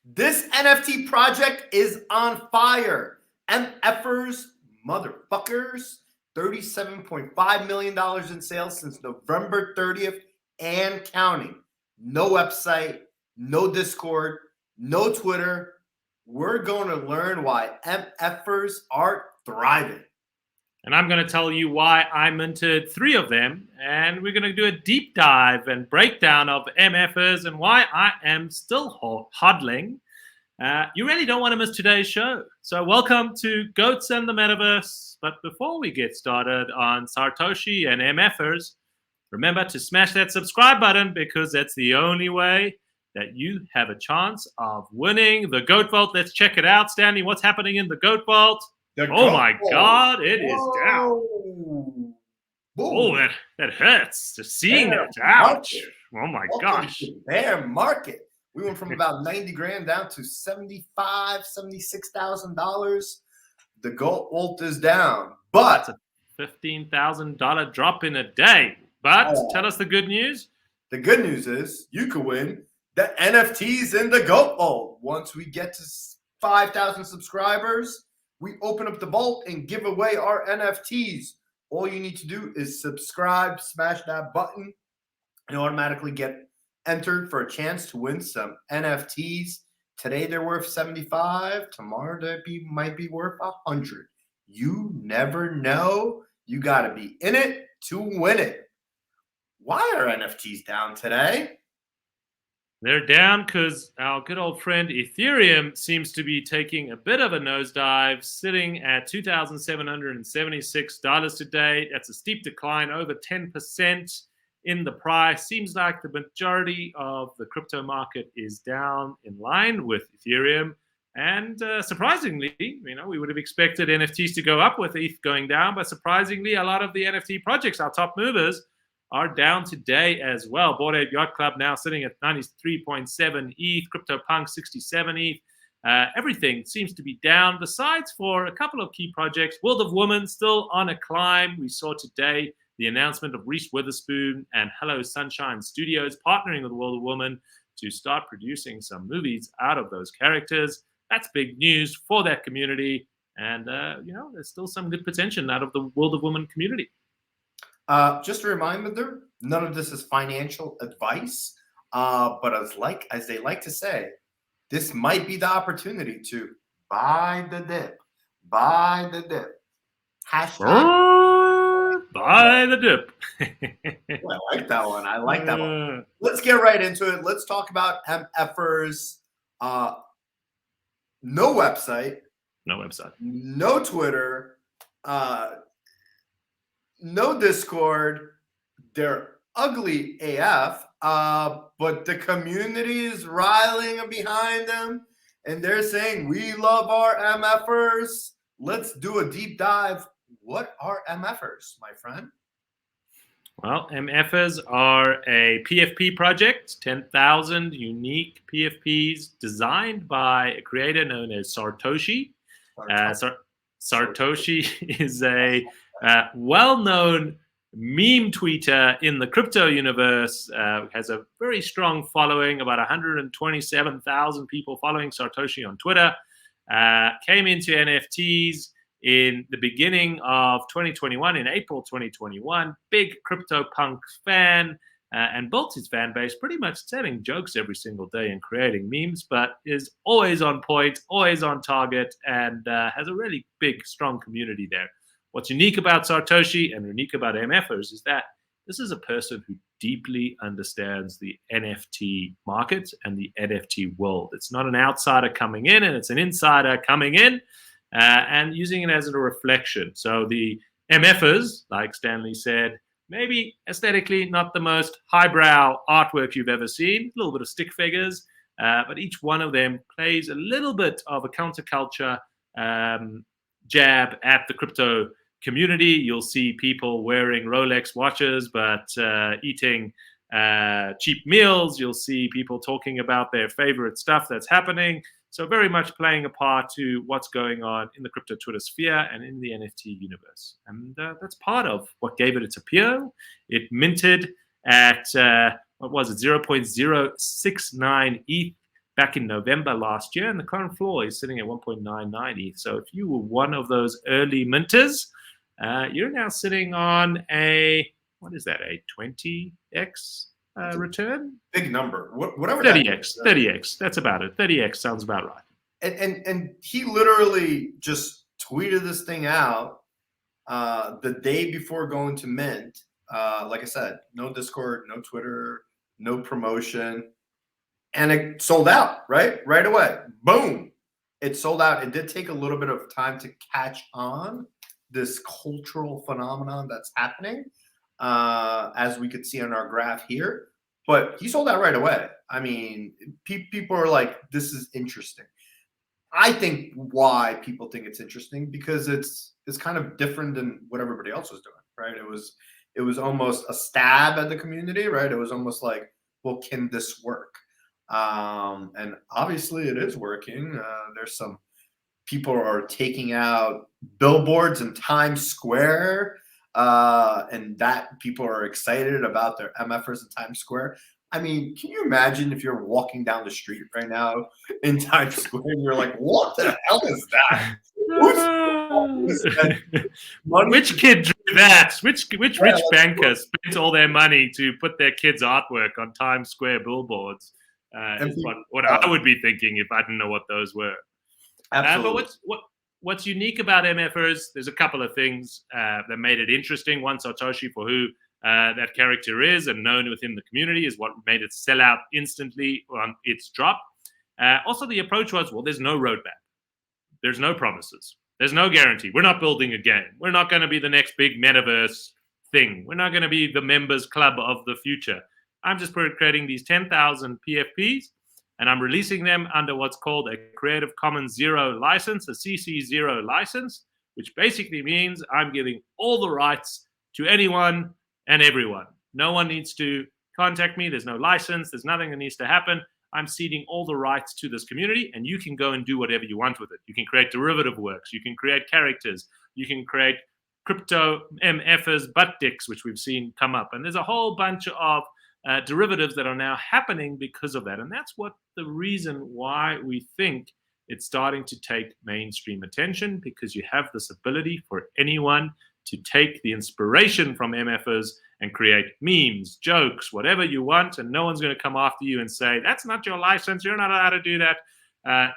This NFT project is on fire. MFers, motherfuckers, $37.5 million in sales since November 30th and counting. No website, no Discord, no Twitter. We're going to learn why MFers are thriving. And I'm going to tell you why I minted 3 of them. And we're going to do a deep dive and breakdown of MFers and why I am still hodling. You really don't want to miss today's show. So welcome to Goats and the Metaverse. But before we get started on Sartoshi and MFers, remember to smash that subscribe button because that's the only way that you have a chance of winning the Goat Vault. Let's check it out. Stanley, what's happening in the Goat Vault? Oh my God, it is down. Boom. Oh, that hurts. Just seeing that. Ouch. Oh my gosh. Bear market. We went from about 90 grand down to $75,000, $76,000. The gold vault is down, but that's a $15,000 drop in a day. But tell us the good news. The good news is you could win the NFTs in the goat vault. Once we get to 5,000 subscribers, we open up the vault and give away our NFTs. All you need to do is subscribe, smash that button, and automatically get entered for a chance to win some NFTs. Today they're worth 75. Tomorrow they might be worth 100. You never know. You got to be in it to win it. Why are NFTs down today? They're down because our good old friend Ethereum seems to be taking a bit of a nosedive, sitting at $2,776 today. That's a steep decline, over 10% in the price. Seems like the majority of the crypto market is down in line with Ethereum. And surprisingly, we would have expected NFTs to go up with ETH going down, but surprisingly, a lot of the NFT projects, our top movers, are down today as well. Bored Ape Yacht Club now sitting at 93.7 ETH, CryptoPunk 67 ETH. Everything seems to be down, besides for a couple of key projects. World of Woman still on a climb. We saw today the announcement of Reese Witherspoon and Hello Sunshine Studios partnering with World of Woman to start producing some movies out of those characters. That's big news for that community. And, there's still some good potential out of the World of Woman community. Just a reminder, none of this is financial advice, but as they like to say, this might be the opportunity to buy the dip. Buy the dip. Hashtag buy the dip. Well, I like that one. I like that one. Let's get right into it. Let's talk about MFers. No website. No website. No Twitter. No Discord. They're ugly AF, but the community is riling behind them, and they're saying, we love our MFers. Let's do a deep dive. What are MFers, my friend? Well, MFers are a PFP project, 10,000 unique PFPs designed by a creator known as Sartoshi. Sartoshi is a well-known meme tweeter in the crypto universe, has a very strong following, about 127,000 people following Sartoshi on Twitter, came into NFTs in the beginning of 2021, in April 2021, big CryptoPunk fan, and built his fan base pretty much telling jokes every single day and creating memes, but is always on point, always on target, and has a really big, strong community there. What's unique about Sartoshi and unique about MFers is that this is a person who deeply understands the NFT market and the NFT world. It's not an outsider coming in, and it's an insider coming in and using it as a reflection. So the MFers, like Stanley said, maybe aesthetically not the most highbrow artwork you've ever seen, a little bit of stick figures, but each one of them plays a little bit of a counterculture jab at the crypto community. You'll see people wearing Rolex watches but eating cheap meals. You'll see people talking about their favorite stuff that's happening. So very much playing a part to what's going on in the crypto Twitter sphere and in the NFT universe. And that's part of what gave it its appeal. It minted at, 0.069 ETH back in November last year, and the current floor is sitting at 1.990. So if you were one of those early minters, you're now sitting on a, what is that, a 20x return? Big number. Whatever 30x, 30x. That's about it. 30x sounds about right. And he literally just tweeted this thing out the day before going to mint. Like I said, no Discord, no Twitter, no promotion. And it sold out, right away. Boom. It sold out. It did take a little bit of time to catch on, this cultural phenomenon that's happening, as we could see on our graph here. But he sold out right away. I mean, people are like, this is interesting. I think why people think it's interesting, because it's kind of different than what everybody else was doing, right? It was almost a stab at the community, right? It was almost like, well, can this work? And obviously it is working. There's some people are taking out billboards in Times Square, and that people are excited about their MFers in Times Square. I mean, can you imagine if you're walking down the street right now in Times Square and you're like, what the hell is that? Which kid drew that? Which rich banker spent all their money to put their kids' artwork on Times Square billboards? Is what I would be thinking if I didn't know what those were. Absolutely. But what's unique about MFers, there's a couple of things that made it interesting. One, Sartoshi, for who that character is and known within the community, is what made it sell out instantly on its drop. Also, the approach was, well, there's no roadmap. There's no promises. There's no guarantee. We're not building a game. We're not going to be the next big metaverse thing. We're not going to be the members club of the future. I'm just creating these 10,000 PFPs, and I'm releasing them under what's called a Creative Commons Zero license, a CC0 license, which basically means I'm giving all the rights to anyone and everyone. No one needs to contact me. There's no license. There's nothing that needs to happen. I'm ceding all the rights to this community, and you can go and do whatever you want with it. You can create derivative works. You can create characters. You can create crypto MFers butt dicks, which we've seen come up. And there's a whole bunch of derivatives that are now happening because of that. And that's what the reason why we think it's starting to take mainstream attention, because you have this ability for anyone to take the inspiration from MFers and create memes, jokes, whatever you want, and no one's going to come after you and say, that's not your license, you're not allowed to do that.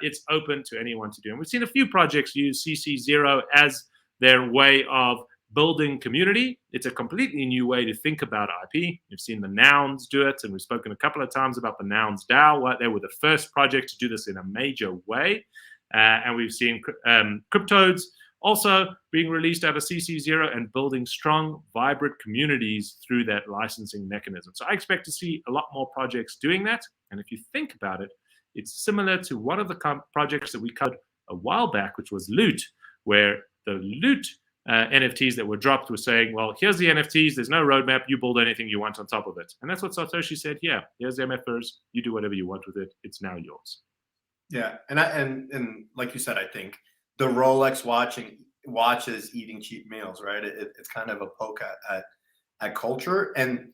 It's open to anyone to do. And we've seen a few projects use CC0 as their way of building community. It's a completely new way to think about IP. You've seen the Nouns do it, and we've spoken a couple of times about the Nouns DAO. They were the first project to do this in a major way. And we've seen Cryptodes also being released out of CC0 and building strong, vibrant communities through that licensing mechanism. So I expect to see a lot more projects doing that. And if you think about it, it's similar to one of the projects that we covered a while back, which was Loot, where the Loot NFTs that were dropped were saying, well, here's the NFTs, there's no roadmap, you build anything you want on top of it. And that's what Sartoshi said, yeah, here's the MFers, you do whatever you want with it, it's now yours. Yeah, and like you said, I think the Rolex watches eating cheap meals, right? It's kind of a poke at culture, and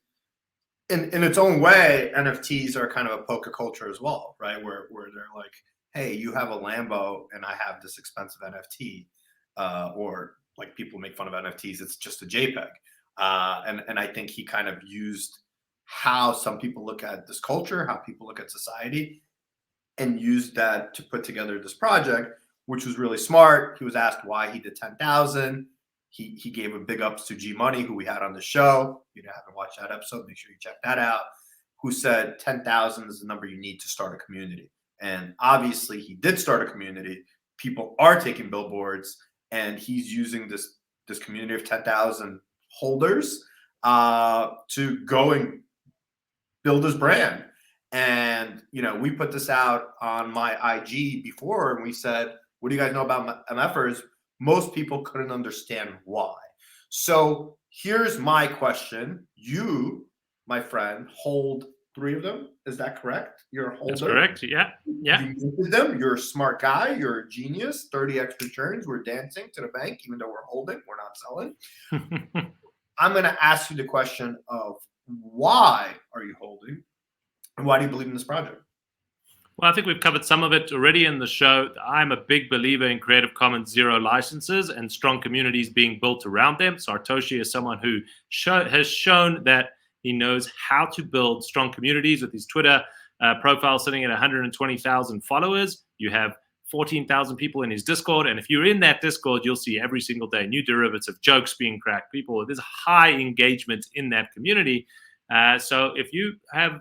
in its own way, NFTs are kind of a poke at culture as well, right? Where they're like, hey, you have a Lambo and I have this expensive NFT, or like people make fun of NFTs, it's just a JPEG, and I think he kind of used how some people look at this culture, how people look at society, and used that to put together this project, which was really smart. He was asked why he did 10,000. He gave a big ups to G Money, who we had on the show. If you haven't watched that episode, make sure you check that out. Who said 10,000 is the number you need to start a community. And obviously he did start a community. People are taking billboards, and he's using this community of 10,000 holders to go and build his brand. And, you know, we put this out on my IG before, and we said, what do you guys know about MFers? Most people couldn't understand why. So here's my question. You, my friend, hold 3 of them. Is that correct? You're a holder. That's correct. Yeah. You minted them. You're a smart guy. You're a genius. 30x returns. We're dancing to the bank, even though we're holding. We're not selling. I'm going to ask you the question of why are you holding? And why do you believe in this project? Well, I think we've covered some of it already in the show. I'm a big believer in Creative Commons zero licenses and strong communities being built around them. Sartoshi is someone who has shown that he knows how to build strong communities with his Twitter profile sitting at 120,000 followers. You have 14,000 people in his Discord. And if you're in that Discord, you'll see every single day new derivative jokes being cracked. There's high engagement in that community. So if you have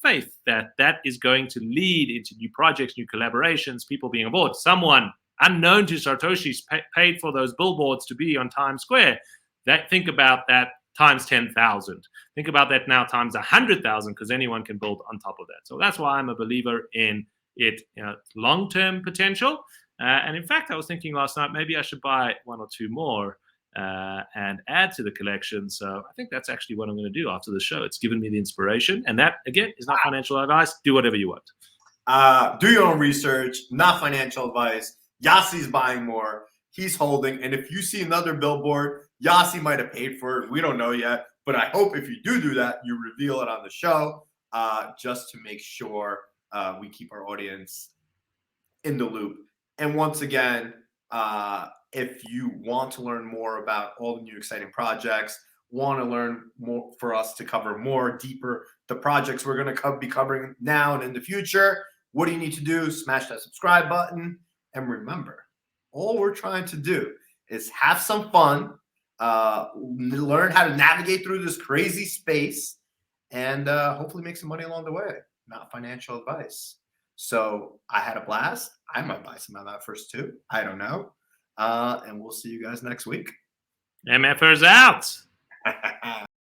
faith that that is going to lead into new projects, new collaborations, people being aboard, someone unknown to Sartoshi's paid for those billboards to be on Times Square, think about that times 10,000. Think about that now times 100,000, because anyone can build on top of that. So that's why I'm a believer in it, long-term potential. And in fact, I was thinking last night, maybe I should buy one or two more and add to the collection. So I think that's actually what I'm going to do after the show. It's given me the inspiration. And that, again, is not financial advice. Do whatever you want. Do your own research, not financial advice. Yossi's buying more. He's holding. And if you see another billboard, Yossi might have paid for it. We don't know yet. But I hope if you do that, you reveal it on the show just to make sure we keep our audience in the loop. And once again, if you want to learn more about all the new exciting projects, want to learn more for us to cover more deeper the projects we're going to be covering now and in the future, what do you need to do? Smash that subscribe button. And remember, all we're trying to do is have some fun, learn how to navigate through this crazy space, and hopefully make some money along the way. Not financial advice. So I had a blast. I might buy some MFers too. I don't know. And we'll see you guys next week. MFers out.